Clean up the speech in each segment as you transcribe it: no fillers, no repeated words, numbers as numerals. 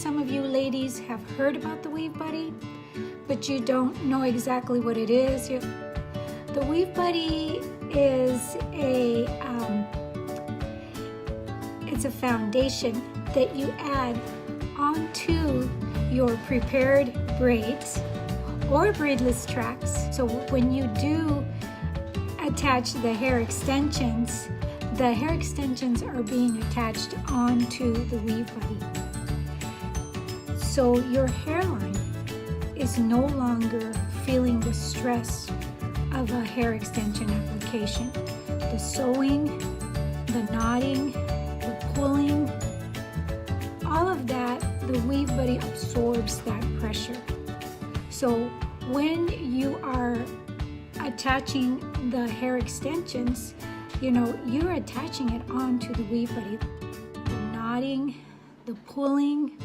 some of you ladies have heard about the Weave Buddy, but you don't know exactly what it is. The Weave Buddy is it's a foundation that you add onto your prepared braids or braidless tracks. So when you do attach the hair extensions are being attached onto the Weave Buddy. So your hairline is no longer feeling the stress of a hair extension application. The sewing, the knotting, the pulling, all of that, the Weave Buddy absorbs that pressure. So when you are attaching the hair extensions, you're attaching it onto the Weave Buddy. The knotting, the pulling,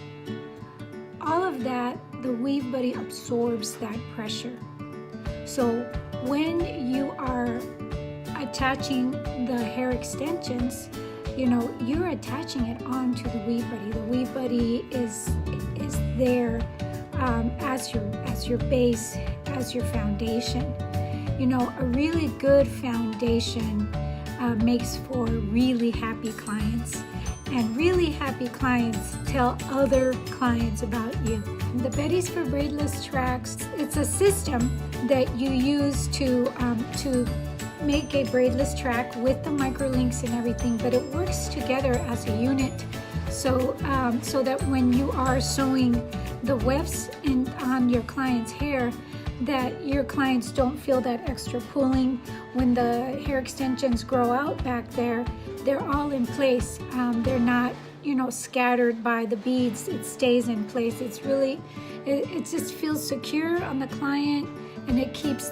all of that, the Weave Buddy absorbs that pressure. So when you are attaching the hair extensions, you're attaching it onto the Weave Buddy. The Weave Buddy is there as your base, as your foundation. A really good foundation makes for really happy clients, and really happy clients tell other clients about you. The Betties for Braidless Tracks, it's a system that you use to make a braidless track with the microlinks and everything, but it works together as a unit, so that when you are sewing the wefts on your client's hair, that your clients don't feel that extra pulling. When the hair extensions grow out back there, they're all in place. They're not, scattered by the beads. It stays in place. It's really, it just feels secure on the client, and it keeps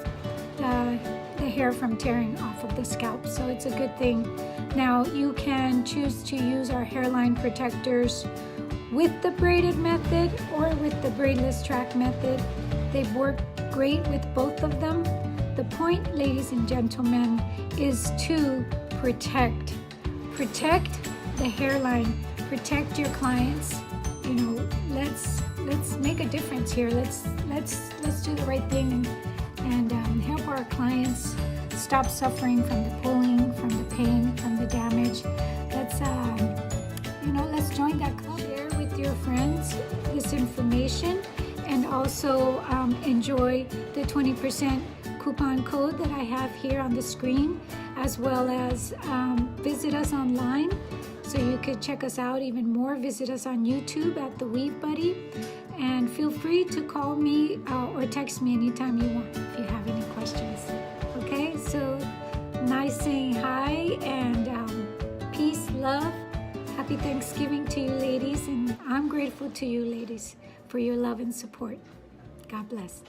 the hair from tearing off of the scalp. So it's a good thing. Now you can choose to use our hairline protectors with the braided method or with the braidless track method. They've worked great with both of them. The point, ladies and gentlemen, is to protect the hairline, protect your clients. Let's make a difference here. Let's do the right thing and help our clients stop suffering from the pulling, from the pain, from the damage. Let's join that club. Share with your friends this information, and also enjoy the 20% coupon code that I have here on the screen, as well as visit us online so you could check us out even more. Visit us on YouTube at The Weave Buddy, and feel free to call me or text me anytime you want if you have any questions. Okay, so nice saying hi, and peace, love. Happy Thanksgiving to you ladies, and I'm grateful to you ladies for your love and support. God bless.